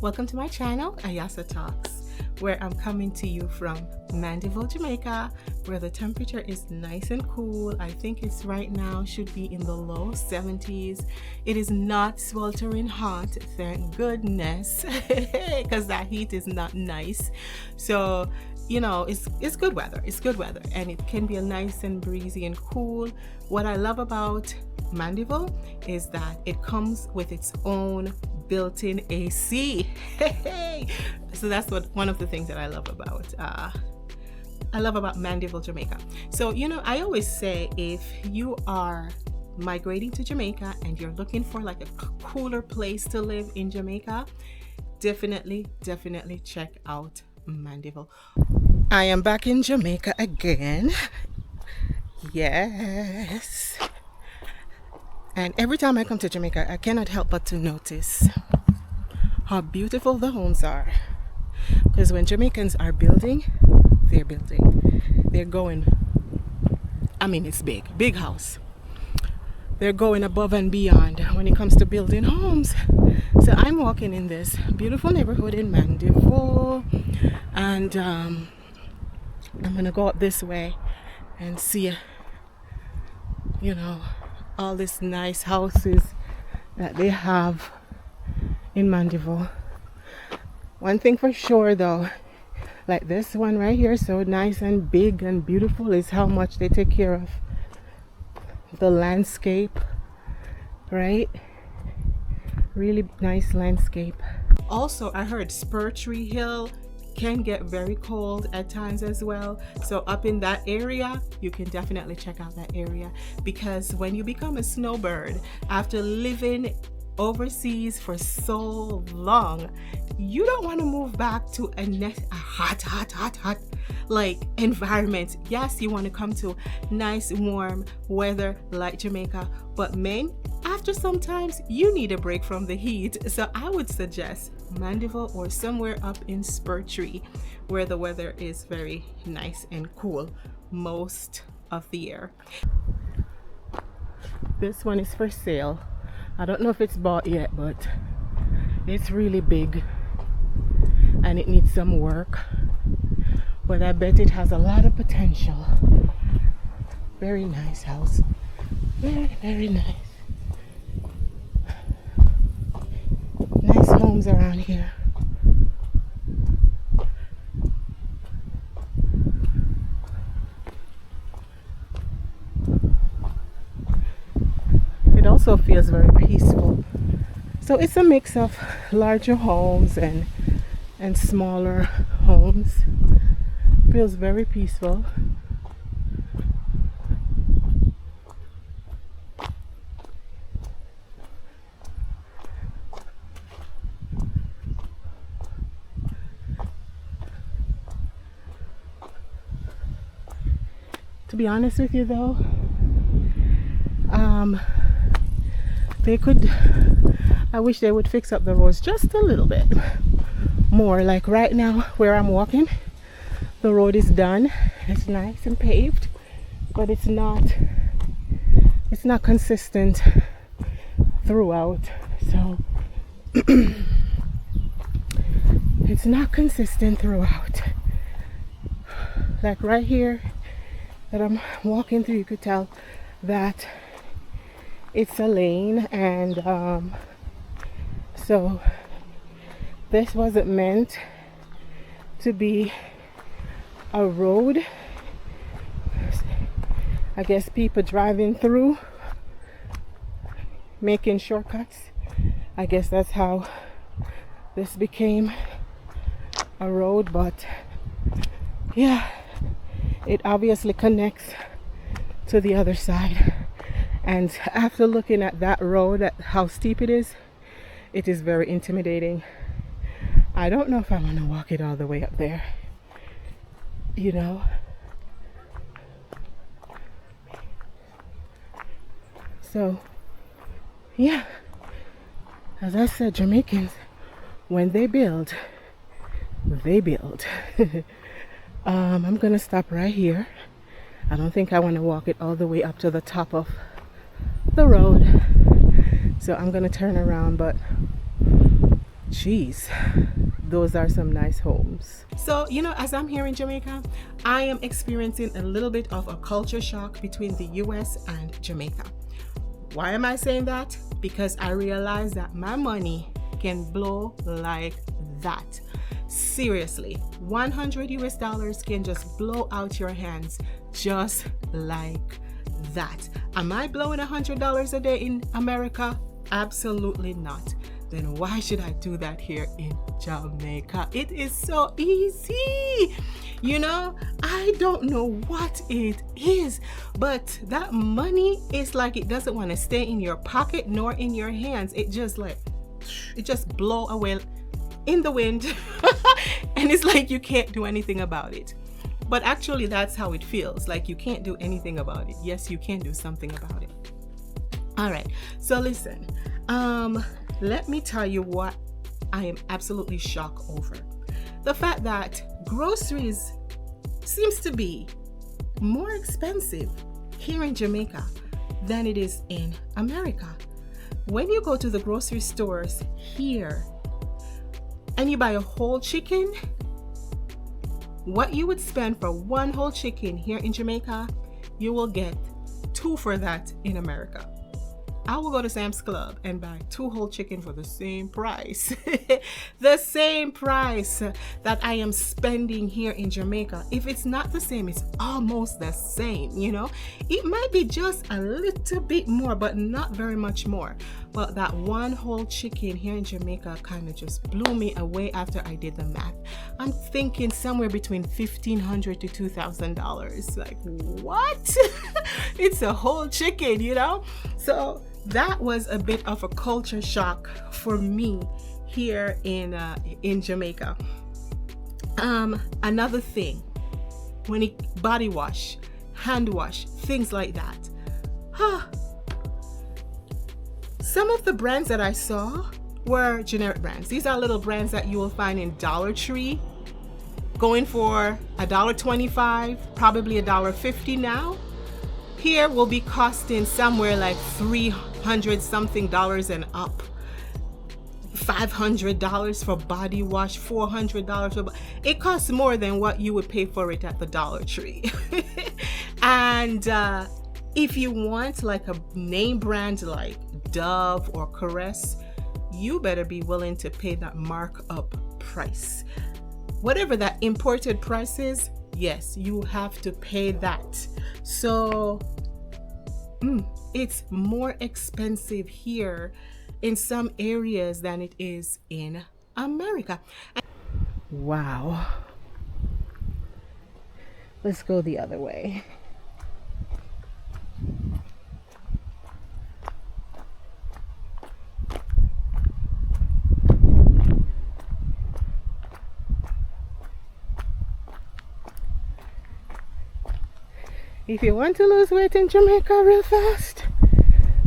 Welcome to my channel, Ayasa Talks, where I'm coming to you from Mandeville, Jamaica, where the temperature is nice and cool. I think it's right now should be in the low 70s. It is not sweltering hot, thank goodness, because that heat is not nice. So, you know, it's good weather. It's good weather, and it can be a nice and breezy and cool. What I love about Mandeville is that it comes with its own built-in AC. So that's one of the things that I love about Mandeville, Jamaica. So, you know, I always say if you are migrating to Jamaica and you're looking for like a cooler place to live in Jamaica, definitely check out Mandeville. I am back in Jamaica again. Yes. And every time I come to Jamaica, I cannot help but to notice how beautiful the homes are. Because when Jamaicans are building, they're going, I mean, it's big house. They're going above and beyond when it comes to building homes. So I'm walking in this beautiful neighborhood in Mandeville, and I'm gonna go up this way and see, you know, all these nice houses that they have in Mandeville. One thing for sure though, like this one right here, so nice and big and beautiful, is how much they take care of the landscape, right? Really nice landscape. Also, I heard Spur Tree Hill can get very cold at times as well. So up in that area, you can definitely check out that area, because when you become a snowbird after living overseas for so long, you don't want to move back to a hot like environment. Yes, you want to come to nice warm weather like Jamaica, but man, after sometimes you need a break from the heat. So I would suggest Mandeville or somewhere up in Spur Tree, where the weather is very nice and cool most of the year. This one is for sale. I don't know if it's bought yet, but it's really big and it needs some work, but I bet it has a lot of potential. Very nice house. Very nice. Nice homes around here. It also feels very peaceful. So it's a mix of larger homes and smaller homes. Feels very peaceful. To be honest with you though, I wish they would fix up the roads just a little bit more. Like right now where I'm walking, the road is done. It's nice and paved, but it's not consistent throughout. So it's not consistent throughout. Like right here that I'm walking through, you could tell that it's a lane, and so this wasn't meant to be a road. I guess people driving through, making shortcuts. I guess that's how this became a road, but yeah, it obviously connects to the other side. And after looking at that road, at how steep it is very intimidating. I don't know if I want to walk it all the way up there, you know. So yeah, as I said, Jamaicans, when they build, I'm gonna stop right here. I don't think I want to walk it all the way up to the top of the road, so I'm gonna turn around. But Jeez, those are some nice homes. So, you know, as I'm here in Jamaica, I am experiencing a little bit of a culture shock between the US and Jamaica. Why am I saying that? Because I realize that my money can blow like that. Seriously, 100 US dollars can just blow out your hands just like that. Am I blowing $100 a day in America? Absolutely not. Then why should I do that here in Jamaica? It is so easy. You know, I don't know what it is, but that money is like it doesn't want to stay in your pocket nor in your hands. It just blow away in the wind and it's like you can't do anything about it. But actually that's how it feels, like you can't do anything about it. Yes, you can do something about it. All right, so listen, let me tell you what I am absolutely shocked over. The fact that groceries seems to be more expensive here in Jamaica than it is in America. When you go to the grocery stores here and you buy a whole chicken, what you would spend for one whole chicken here in Jamaica, you will get 2 for that in America. I will go to Sam's Club and buy 2 whole chicken for the same price. The same price that I am spending here in Jamaica. If it's not the same, it's almost the same, you know. It might be just a little bit more, but not very much more. But that one whole chicken here in Jamaica kind of just blew me away after I did the math. I'm thinking somewhere between $1,500 to $2,000. Like, what? It's a whole chicken, you know? So that was a bit of a culture shock for me here in Jamaica. Another thing, body wash, hand wash, things like that. Some of the brands that I saw were generic brands. These are little brands that you will find in Dollar Tree, going for $1.25, probably $1.50 now. Here will be costing somewhere like $300 something and up. $500 for body wash, $400 for it costs more than what you would pay for it at the Dollar Tree. And if you want like a name brand like Dove or Caress, you better be willing to pay that markup price. Whatever that imported price is, yes, you have to pay that. So it's more expensive here in some areas than it is in America. Wow. Let's go the other way. If you want to lose weight in Jamaica real fast,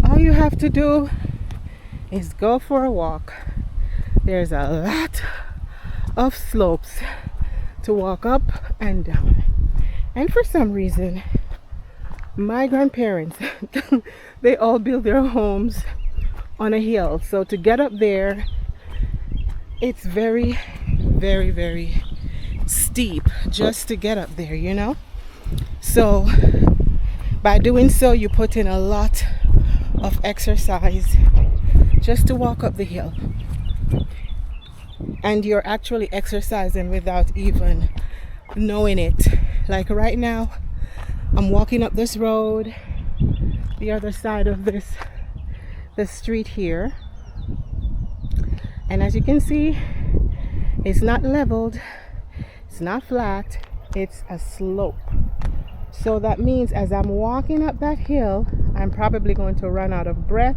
all you have to do is go for a walk. There's a lot of slopes to walk up and down. And for some reason, my grandparents, they all built their homes on a hill. So to get up there, it's very, very, very steep just to get up there, you know? So by doing so, you put in a lot of exercise just to walk up the hill. And you're actually exercising without even knowing it. Like right now, I'm walking up this road, the other side of the street here. And as you can see, it's not leveled, it's not flat, it's a slope. So that means as I'm walking up that hill, I'm probably going to run out of breath,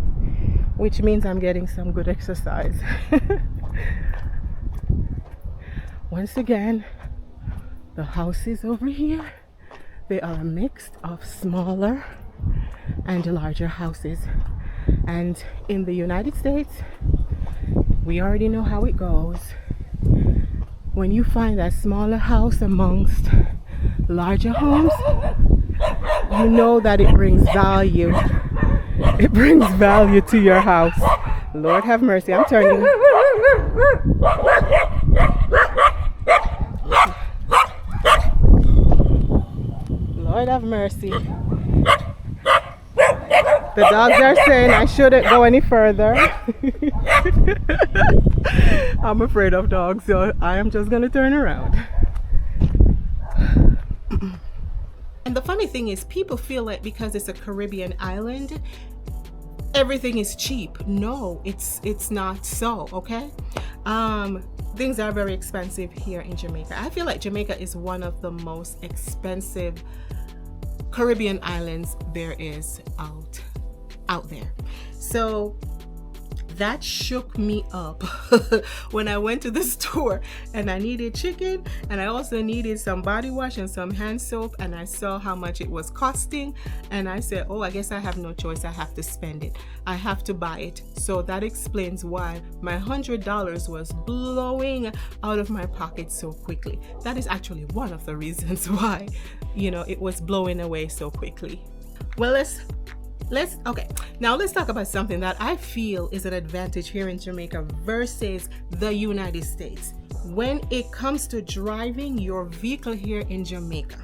which means I'm getting some good exercise. Once again, the houses over here, they are a mix of smaller and larger houses. And in the United States, we already know how it goes. When you find a smaller house amongst larger homes, you know that it brings value. It brings value to your house. Lord have mercy, I'm turning. mercy. The dogs are saying I shouldn't go any further. I'm afraid of dogs, so I am just gonna turn around. And the funny thing is, people feel like because it's a Caribbean island, everything is cheap. No, it's not so, okay? Things are very expensive here in Jamaica. I feel like Jamaica is one of the most expensive Caribbean islands there is out there. So that shook me up when I went to the store and I needed chicken, and I also needed some body wash and some hand soap, and I saw how much it was costing, and I said, oh, I guess I have no choice. I have to spend it. I have to buy it. So that explains why my $100 was blowing out of my pocket so quickly. That is actually one of the reasons why, it was blowing away so quickly. Well, okay, now let's talk about something that I feel is an advantage here in Jamaica versus the United States when it comes to driving your vehicle here in Jamaica.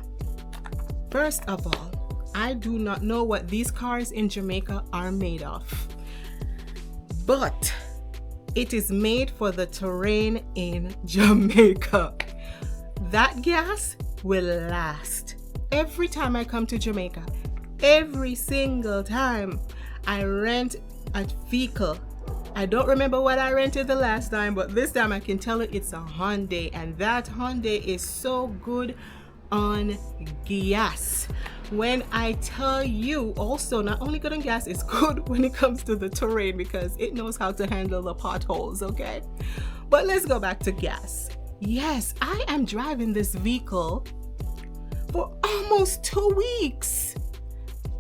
First of all, I do not know what these cars in Jamaica are made of, but it is made for the terrain in Jamaica. That gas will last. Every time I come to Jamaica, every single time I rent a vehicle, I don't remember what I rented the last time, but this time I can tell you it's a Hyundai, and that Hyundai is so good on gas. When I tell you, also not only good on gas, it's good when it comes to the terrain because it knows how to handle the potholes, okay? But let's go back to gas. Yes, I am driving this vehicle for almost 2 weeks.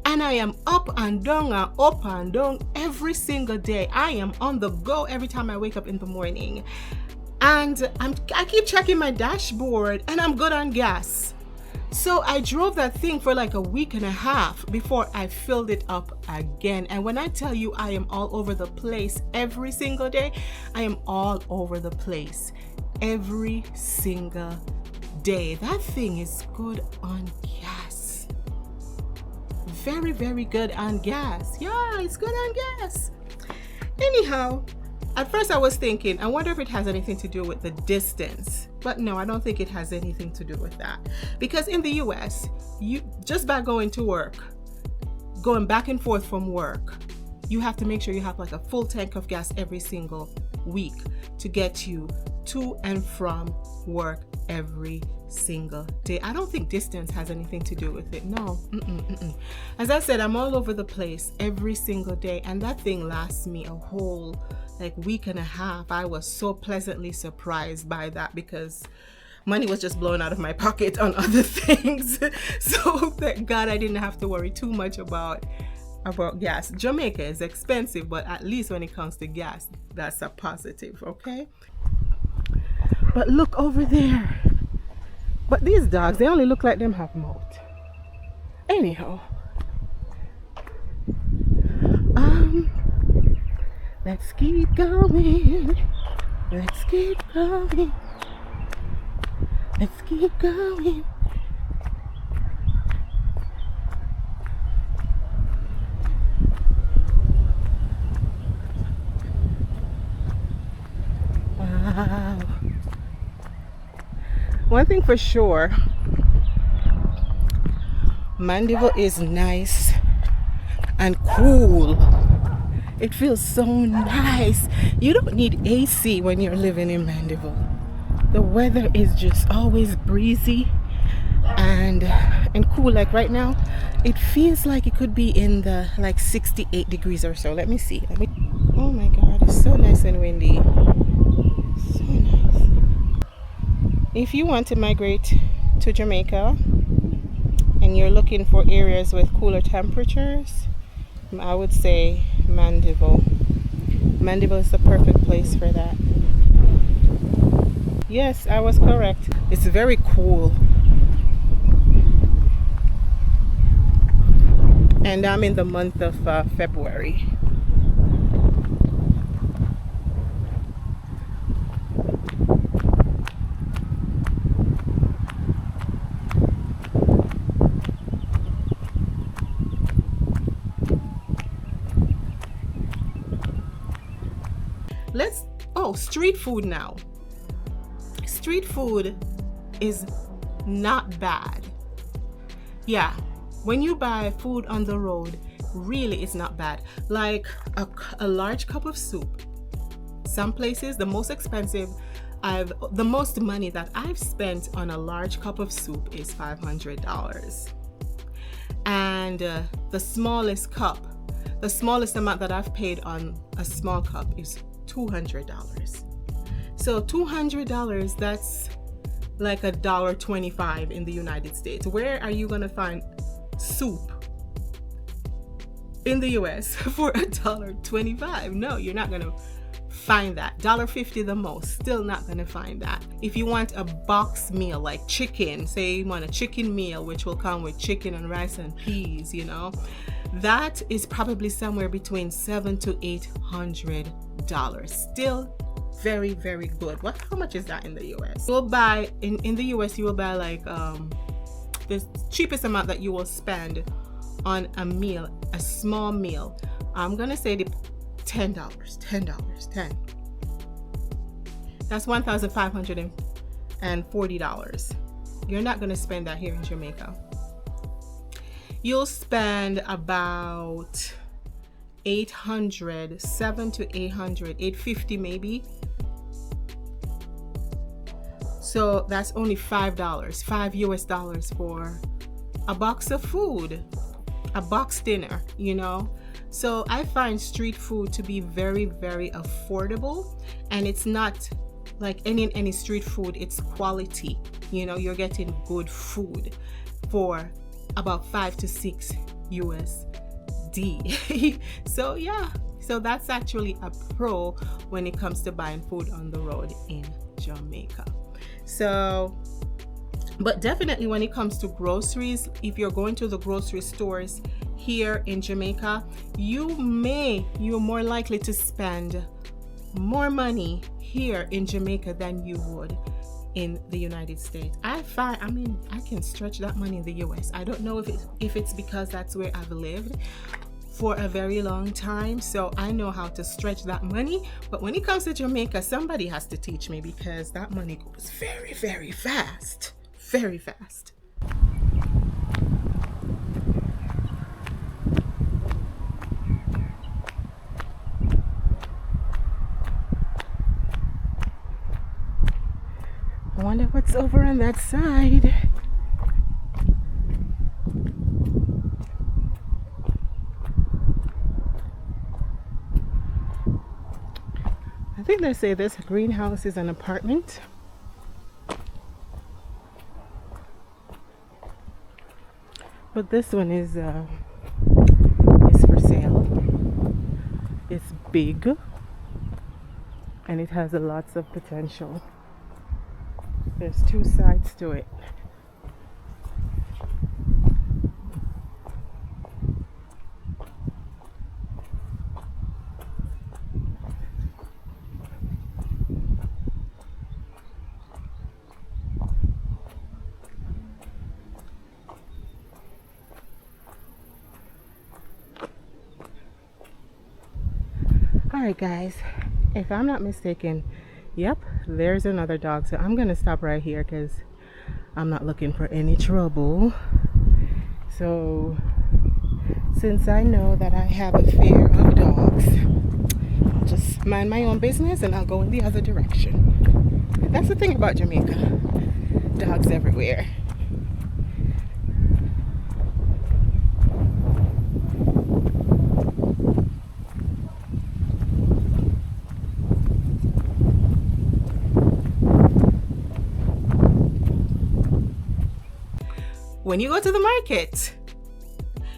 And I am up and down every single day. I am on the go every time I wake up in the morning. And I keep checking my dashboard and I'm good on gas. So I drove that thing for like a week and a half before I filled it up again. And when I tell you I am all over the place every single day, I am all over the place every single day. That thing is good on gas. Very, very good on gas. Yeah, it's good on gas. Anyhow, at first I was thinking, I wonder if it has anything to do with the distance. But no, I don't think it has anything to do with that. Because in the US, you just by going to work, going back and forth from work, you have to make sure you have like a full tank of gas every single week to get you to and from work every single day. I don't think distance has anything to do with it. No. As I said, I'm all over the place every single day, and that thing lasts me a whole like week and a half. I was so pleasantly surprised by that because money was just blowing out of my pocket on other things. So thank God I didn't have to worry too much about gas. Jamaica is expensive, but at least when it comes to gas, that's a positive, okay? But look over there. But these dogs, they only look like them have mouth. Anyhow, let's keep going. Let's keep going. Let's keep going. Wow. One thing for sure, Mandeville is nice and cool. It feels so nice. You don't need AC when you're living in Mandeville. The weather is just always breezy and cool. Like right now, it feels like it could be in the like 68 degrees or so. Let me see. Oh my God, it's so nice and windy. So nice. If you want to migrate to Jamaica and you're looking for areas with cooler temperatures, I would say Mandeville. Mandeville is the perfect place for that. Yes, I was correct. It's very cool. And I'm in the month of February. street food now. Street food is not bad. Yeah, when you buy food on the road, really it's not bad. Like a large cup of soup. Some places, the most expensive, the most money that I've spent on a large cup of soup is $500. And the smallest cup, the smallest amount that I've paid on a small cup is $200. So $200, that's like $1.25 in the United States. Where are you gonna find soup in the US for $1.25? No, you're not gonna find that. $1.50 the most, still not gonna find that. If you want a box meal like chicken, say you want a chicken meal which will come with chicken and rice and peas, you know, that is probably somewhere between $700 to $800. Still very, very good. How much is that in the US? You'll buy in the US, you will buy like the cheapest amount that you will spend on a meal, a small meal, I'm gonna say the $10. That's $1,540. You're not gonna spend that here in Jamaica. You'll spend about $700 to $800, $850 maybe. So that's only $5 US for a box of food, a box dinner, you know. So I find street food to be very, very affordable, and it's not like any street food, it's quality. You know, you're getting good food for about $5 to $6 USD. So yeah, so that's actually a pro when it comes to buying food on the road in Jamaica. So, but definitely when it comes to groceries, if you're going to the grocery stores here in Jamaica, you're more likely to spend more money here in Jamaica than you would in the United States. I can stretch that money in the US. I don't know if it's because that's where I've lived for a very long time, so I know how to stretch that money. But when it comes to Jamaica, somebody has to teach me, because that money goes very, very fast. Very fast. I wonder what's over on that side. I think they say this greenhouse is an apartment. But this one is for sale. It's big and it has lots of potential. There's two sides to it. Alright guys, if I'm not mistaken, yep, there's another dog. So I'm gonna stop right here because I'm not looking for any trouble. So since I know that I have a fear of dogs, I'll just mind my own business and I'll go in the other direction. That's the thing about Jamaica, dogs everywhere. When you go to the market,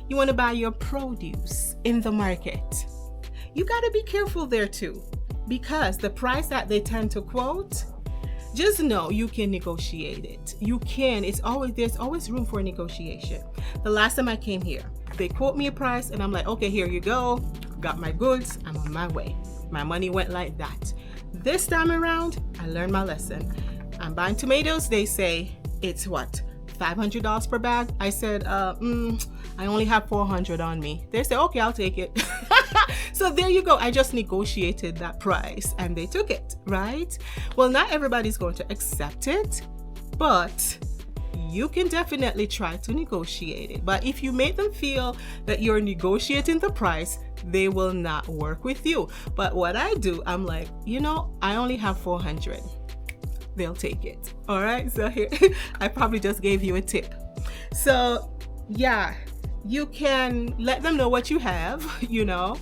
you want to buy your produce in the market. You got to be careful there too, because the price that they tend to quote, just know you can negotiate it. You can. There's always room for negotiation. The last time I came here, they quote me a price and I'm like, okay, here you go. Got my goods. I'm on my way. My money went like that. This time around, I learned my lesson. I'm buying tomatoes. They say it's what? $500 per bag. I said, I only have $400 on me. They say, okay, I'll take it. So there you go. I just negotiated that price and they took it, right? Well, not everybody's going to accept it, but you can definitely try to negotiate it. But if you make them feel that you're negotiating the price, they will not work with you. But what I do, I'm like, you know, I only have 400. They'll take it. All right. So here, I probably just gave you a tip. So yeah, you can let them know what you have, you know,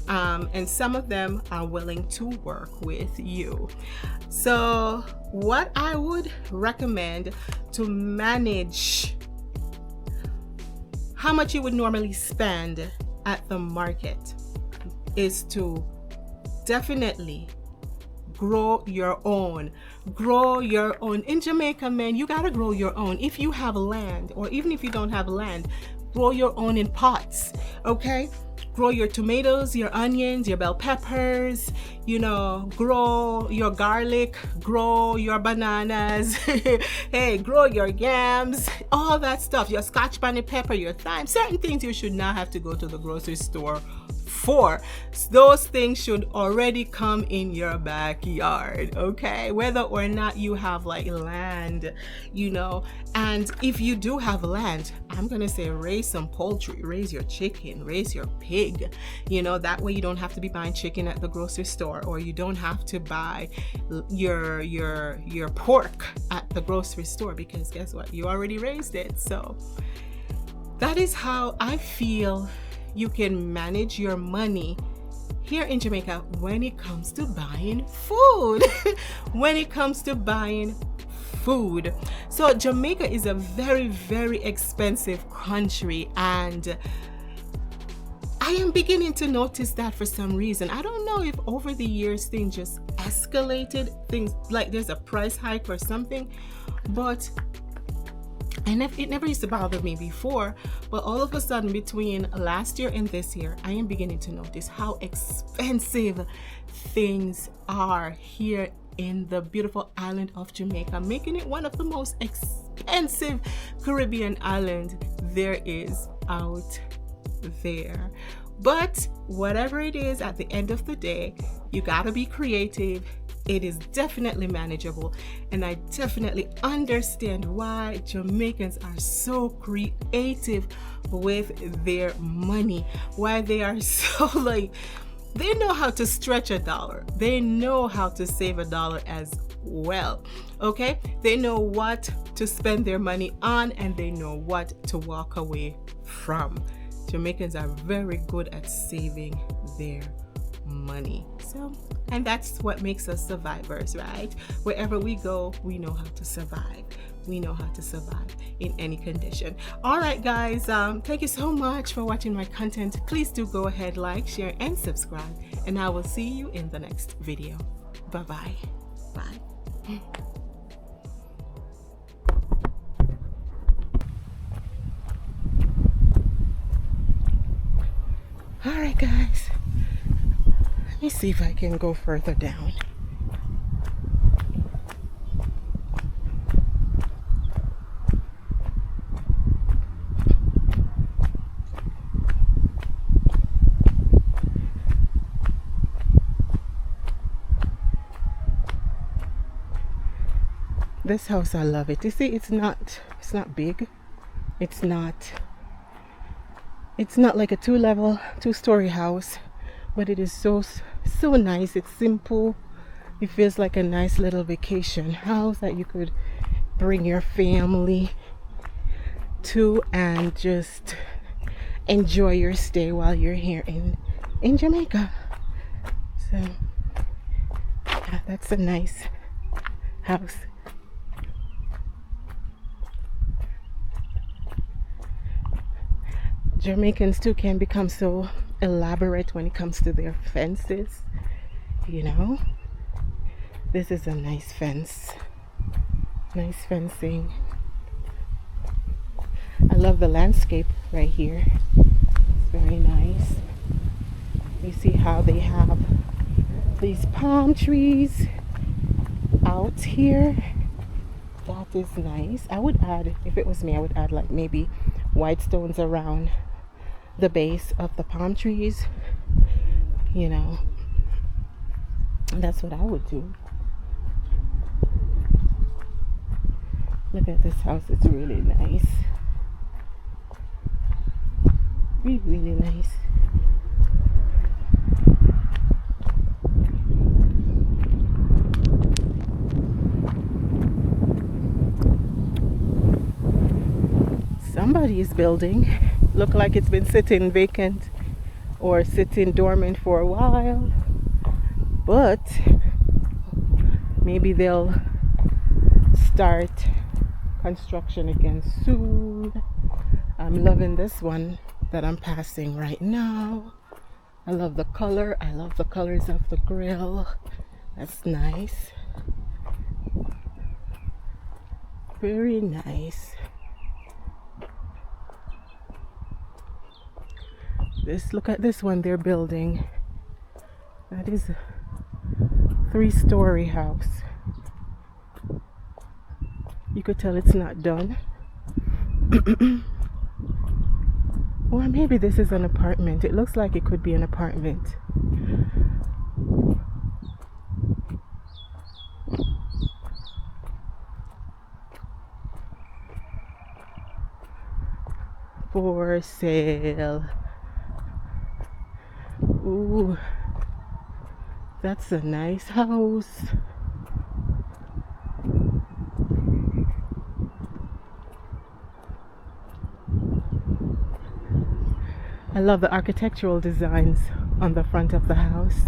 and some of them are willing to work with you. So what I would recommend to manage how much you would normally spend at the market is to definitely grow your own. In Jamaica, man, you gotta grow your own. If you have land, or even if you don't have land, grow your own in pots. Okay, grow your tomatoes, your onions, your bell peppers, you know, grow your garlic, grow your bananas, hey, grow your yams, all that stuff, your scotch bonnet pepper, your thyme. Certain things you should not have to go to the grocery store for. Those things should already come in your backyard, okay? Whether or not you have like land, you know. And if you do have land, I'm gonna say raise some poultry, raise your chicken, raise your pig, you know. That way you don't have to be buying chicken at the grocery store, or you don't have to buy your pork at the grocery store, because guess what, you already raised it. So that is how I feel you can manage your money here in Jamaica when it comes to buying food. So Jamaica is a very, very expensive country, and I am beginning to notice that for some reason. I don't know if over the years things just escalated, things like there's a price hike or something, but it never used to bother me before, but all of a sudden between last year and this year, I am beginning to notice how expensive things are here in the beautiful island of Jamaica, making it one of the most expensive Caribbean islands there is out there. But whatever it is, at the end of the day, you gotta be creative. It is definitely manageable, and I definitely understand why Jamaicans are so creative with their money, why they are so like, they know how to stretch a dollar, they know how to save a dollar as well. Okay, they know what to spend their money on, and they know what to walk away from. Jamaicans are very good at saving their money. So, and that's what makes us survivors, right? Wherever we go, we know how to survive. We know how to survive in any condition. All right, guys, thank you so much for watching my content. Please do go ahead, like, share, and subscribe, and I will see you in the next video. Bye-bye. Bye. All right, guys. Let me see if I can go further down. This house, I love it. You see, it's not big. It's not like a two-story house, but it is so nice. It's simple. It feels like a nice little vacation house that you could bring your family to and just enjoy your stay while you're here in Jamaica. So yeah, that's a nice house. Jamaicans too can become so elaborate when it comes to their fences, you know. This is a nice fence, nice fencing. I love the landscape right here. It's very nice. You see how they have these palm trees out here. That is nice. I would add, if it was me, I would add like maybe white stones around the base of the palm trees, you know. That's what I would do. Look at this house, it's really nice. Really, really nice. Somebody is building. Look like it's been sitting vacant or sitting dormant for a while. But maybe they'll start construction again soon. I'm loving this one that I'm passing right now. I love the color. I love the colors of the grill. That's nice. Very nice. Look at this one they're building. That is a 3-story house. You could tell it's not done. Or maybe this is an apartment. It looks like it could be an apartment. For sale. Ooh, that's a nice house. I love the architectural designs on the front of the house.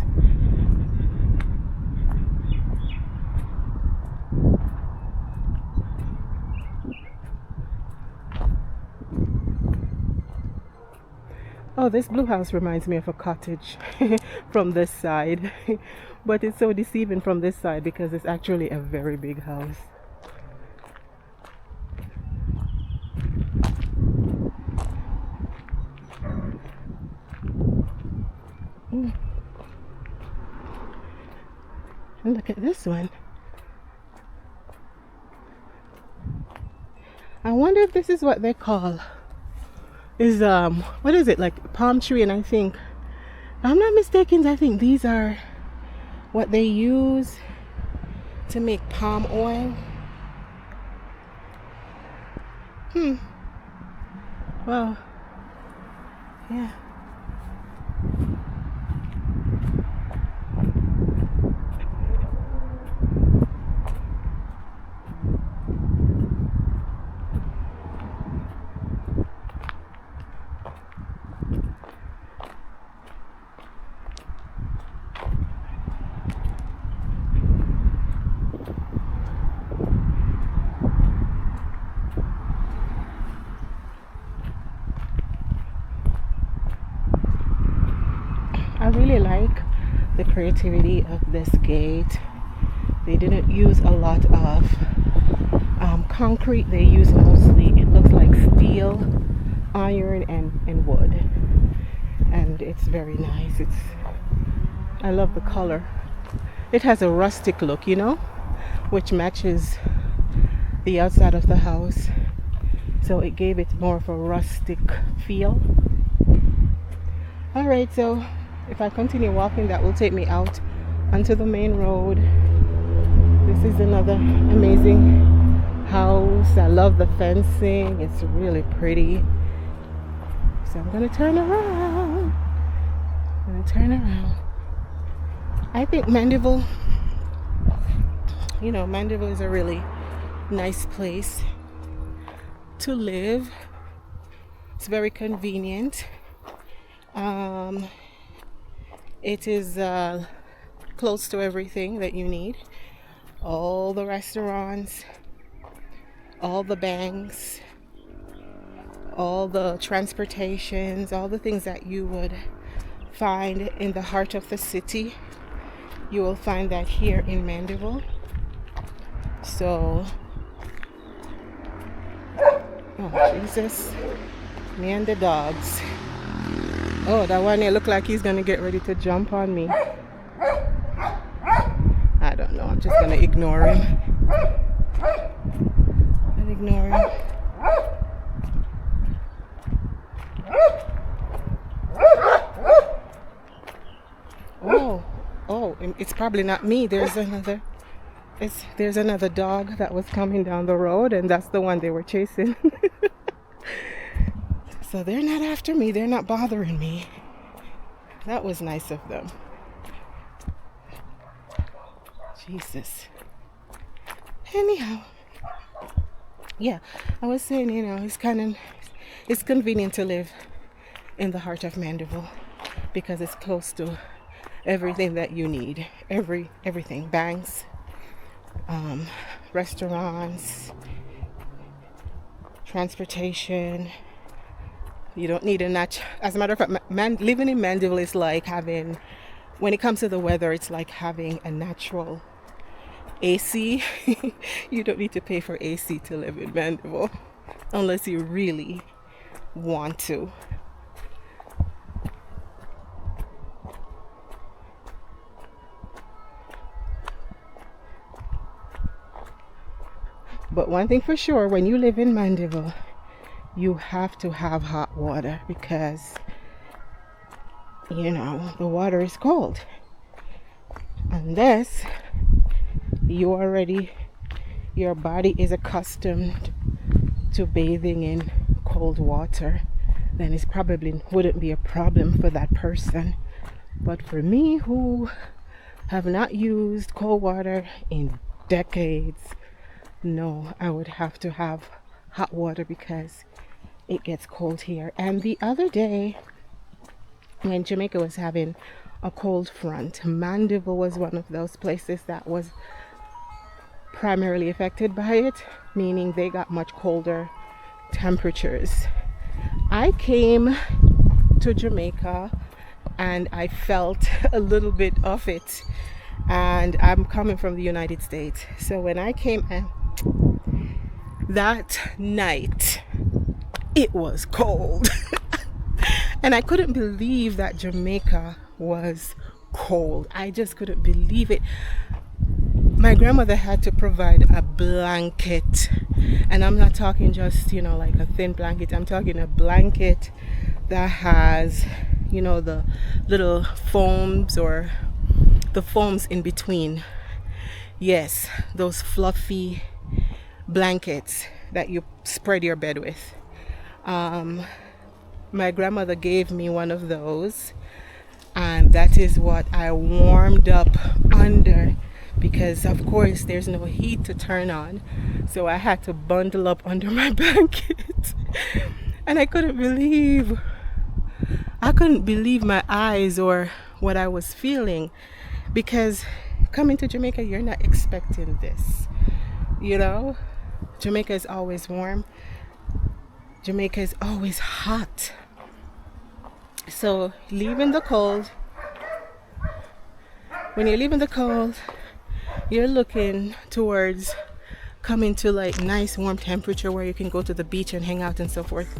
Oh, this blue house reminds me of a cottage from this side. But it's so deceiving from this side because it's actually a very big house. And look at this one. I wonder if this is what they call is what is it, like palm tree? And I think, if I'm not mistaken, I think these are what they use to make palm oil. Well, yeah. I really like the creativity of this gate. They didn't use a lot of concrete. They used mostly, it looks like steel, iron, and wood. And it's very nice. I love the color. It has a rustic look, you know, which matches the outside of the house. So it gave it more of a rustic feel. Alright, so if I continue walking, that will take me out onto the main road. This is another amazing house. I love the fencing. It's really pretty. So I'm gonna turn around. I think Mandeville, you know, Mandeville is a really nice place to live. It's very convenient. It is close to everything that you need. All the restaurants, all the banks, all the transportations, all the things that you would find in the heart of the city, you will find that here in Mandeville. So, oh Jesus, me and the dogs. Oh, that one here look like he's gonna get ready to jump on me. I don't know, I'm just gonna ignore him. it's probably not me. There's another dog that was coming down the road, and that's the one they were chasing. So they're not after me. They're not bothering me. That was nice of them. Jesus. Anyhow, yeah, I was saying, it's convenient to live in the heart of Mandeville because it's close to everything that you need. Everything. Banks, restaurants, transportation. You don't need as a matter of fact, living in Mandeville is like when it comes to the weather, it's like having a natural AC. You don't need to pay for AC to live in Mandeville unless you really want to. But one thing for sure, when you live in Mandeville, you have to have hot water because the water is cold. Unless your body is accustomed to bathing in cold water, then it probably wouldn't be a problem for that person. But for me, who have not used cold water in decades, no, I would have to have hot water because it gets cold here. And the other day, when Jamaica was having a cold front, Mandeville was one of those places that was primarily affected by it, meaning they got much colder temperatures. I came to Jamaica and I felt a little bit of it, and I'm coming from the United States, so when I came that night, it was cold. And I couldn't believe that Jamaica was cold. I just couldn't believe it. My grandmother had to provide a blanket, and I'm not talking just like a thin blanket. I'm talking a blanket that has the little foams, or the foams in between. Yes, those fluffy blankets that you spread your bed with. My grandmother gave me one of those, and that is what I warmed up under, because of course there's no heat to turn on, so I had to bundle up under my blanket. And I couldn't believe my eyes or what I was feeling, because coming to Jamaica, you're not expecting this. Jamaica is always warm. Jamaica is always hot. So leaving the cold, when you're leaving the cold, you're looking towards coming to like nice warm temperature where you can go to the beach and hang out and so forth.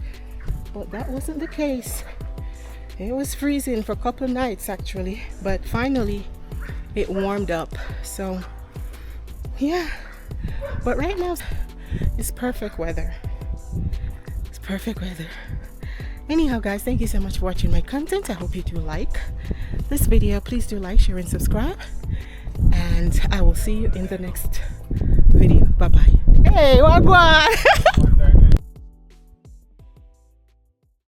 But that wasn't the case. It was freezing for a couple of nights actually, but finally it warmed up. So yeah, but right now it's perfect weather. It's perfect weather. Anyhow guys, thank you so much for watching my content. I hope you do like this video. Please do like, share and subscribe, and I will see you in the next video. Bye bye. Hey, wagwan.